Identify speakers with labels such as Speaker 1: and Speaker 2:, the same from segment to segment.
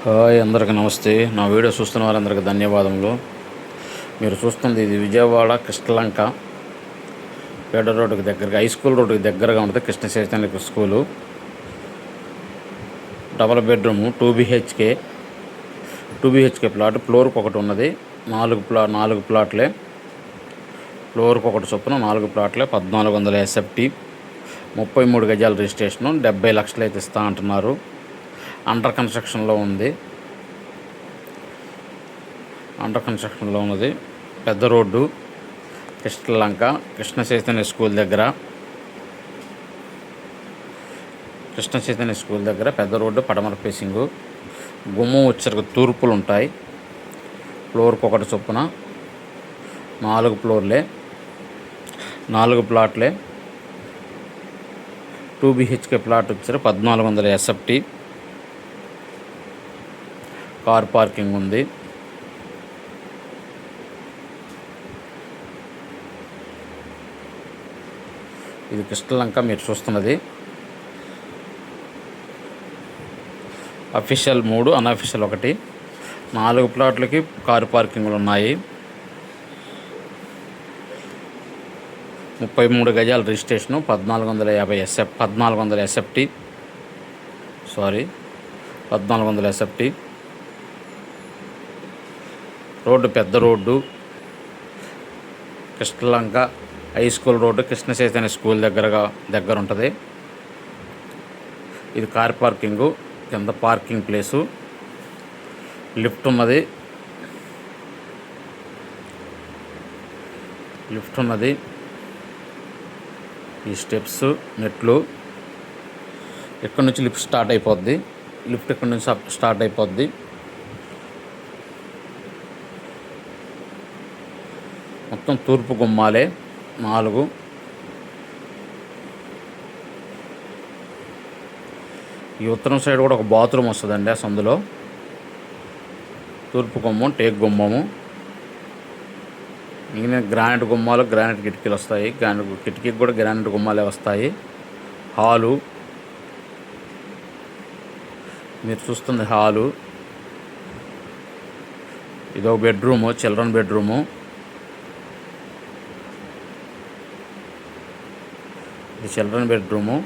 Speaker 1: Hi అందరికీ నమస్తే. నా వీడియో చూస్తున్న వారందరికీ ధన్యవాదములు. మీరు చూస్తుంది ఇది విజయవాడ కృష్ణలంక పేడ రోడ్డుకి దగ్గరగా హై స్కూల్ రోడ్డుకి దగ్గరగా ఉంటుంది. Krishna Chaitanya school. Double bedroom 2 BHK plot. ఫ్లోర్కి ఒకటి ఉన్నది. 4 ప్లాట్లే. ఫ్లోర్కి ఒకటి చొప్పున 4 ప్లాట్లే. 1400 SFT, 33 గజాల రిజిస్ట్రేషను. 70 లక్షలు అయితే ఇస్తా అంటున్నారు. అండర్ కన్స్ట్రక్షన్లో ఉన్నది. పెద్ద రోడ్డు కృష్ణలంక, కృష్ణ చైతన్య స్కూల్ దగ్గర పెద్ద రోడ్డు, పడమర ఫేసింగు. గుమ్మం వచ్చరికి తూర్పులు ఉంటాయి. ఫ్లోర్కి ఒకటి చొప్పున 4 ఫ్లోర్లే, 4 ప్లాట్లే. 2 BHK ప్లాట్ వచ్చారు. 1400 SFT. కార్ పార్కింగ్ ఉంది. ఇది కృష్ణలంక మీరు చూస్తున్నది. Official 3, unofficial 1. 4 ప్లాట్లకి కారు పార్కింగ్లు ఉన్నాయి. 33 గజాల రిజిస్ట్రేషను. 1400 SFT. 1400 SFT. రోడ్డు పెద్ద road. Krishnalanka high school road, Krishna Chaitanya school దగ్గర ఉంటుంది. ఇది కార్ పార్కింగు. కింద పార్కింగ్ ప్లేసు. లిఫ్ట్ ఉన్నది. ఈ స్టెప్స్, మెట్లు. ఇక్కడ నుంచి లిఫ్ట్ స్టార్ట్ అయిపోద్ది. మొత్తం తూర్పు గుమ్మాలే 4. ఈ ఉత్తరం సైడ్ కూడా ఒక బాత్రూమ్ వస్తుందండి. ఆ సందులో తూర్పు గుమ్మం, టేక్ గుమ్మము. మిగిలిన గ్రానైట్ గుమ్మాలు, గ్రానైట్ కిటికీలు వస్తాయి. కిటికీకి కూడా గ్రానైట్ గుమ్మాలే వస్తాయి. హాలు మీరు చూస్తుంది. హాలు. ఇదో బెడ్రూము, చిల్డ్రన్ బెడ్రూము. ఇది చిల్డ్రన్ బెడ్రూము.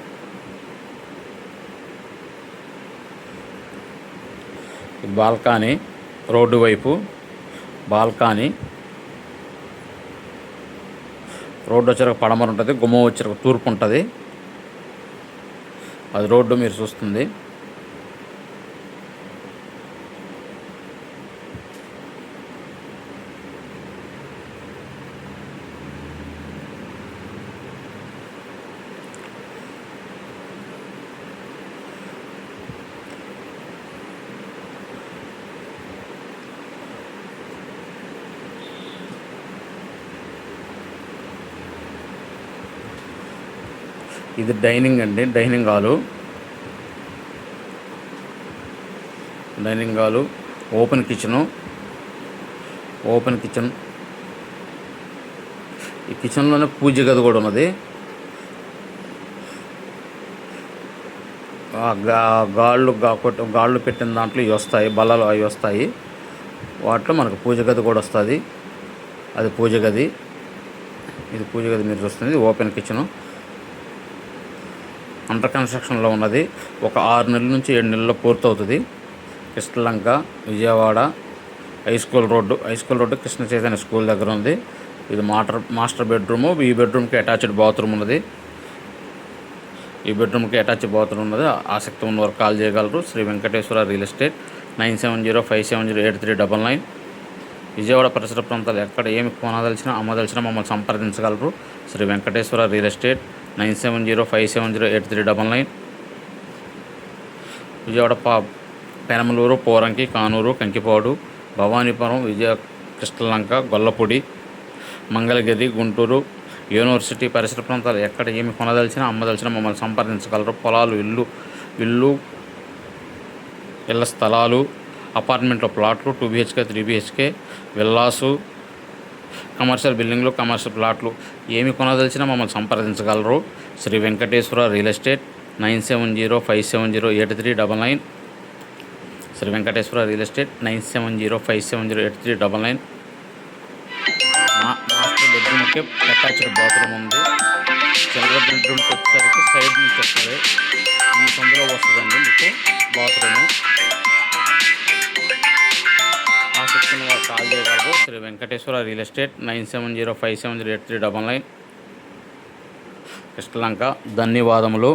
Speaker 1: బాల్కనీ, రోడ్డు వైపు బాల్కనీ. రోడ్డు వచ్చాక పడమర ఉంటుంది. గుమ్మం వచ్చాక తూర్పు ఉంటుంది. అది రోడ్డు మీరు చూస్తుంది. ఇది డైనింగ్ అండి. Dining hall. Open kitchen. ఈ కిచెన్లోనే పూజ గది కూడా ఉన్నది. గాళ్ళు పెట్టిన దాంట్లో ఇవి వస్తాయి, బల్లలు అవి వస్తాయి. వాటిలో మనకు పూజ గది కూడా వస్తుంది. అది పూజ గది. ఇది పూజ గది మీరు చూస్తుంది. Open kitchen. అండర్ కన్స్ట్రక్షన్లో ఉన్నది. ఒక 6 నెలల నుంచి 7 నెలల్లో పూర్తవుతుంది. Krishnalanka, Vijayawada high school road Krishna Chaitanya school దగ్గర ఉంది. ఇది మాస్టర్ బెడ్రూము. ఈ బెడ్రూమ్కి అటాచ్డ్ బాత్రూమ్ ఉన్నది. ఆసక్తి ఉన్నవారు కాల్ చేయగలరు. Shri Venkateswara real estate. 9705708399. విజయవాడ పరిసర ప్రాంతాలు ఎక్కడ ఏమి కొనదలిచినా అమ్మదలిచినా మమ్మల్ని సంప్రదించగలరు. Sri Venkateswara real estate. 9705708399. Vijayawada Penamaluru, Poranki, Kanuru, Kankipadu, Bhavanipuram, Krishnalanka, Gollapudi, Mangalagiri, Guntur, university పరిసర ప్రాంతాలు ఎక్కడ ఏమి కొనదలిచినా అమ్మదలిచినా మమ్మల్ని సంప్రదించగలరు. పొలాలు, ఇళ్ళ స్థలాలు, అపార్ట్మెంట్లో ప్లాట్లు, 2 BHK, 3 BHK, విల్లాసు, కమర్షియల్ బిల్డింగ్లు, కమర్షియల్ ప్లాట్లు ఏమి కొనదలిచినా మమ్మల్ని సంప్రదించగలరు. Sri Venkateswara real estate. 9705708399. Sri Venkateswara real estate 9705708399. Master బెడ్రూమ్కి అటాచ్డ్ బాత్రూమ్ ఉంది. చిల్డ్రన్ బెడ్రూమ్కి వచ్చేసరికి సైడ్ నుంచి వస్తుంది, ఈ సందులో వస్తుందండి మీకు బాత్రూము. ఆసక్తిని వారు కాల్ చేయగలరు. Shri Venkateswara real estate 9705708399 Krishnalanka. ధన్యవాదములు.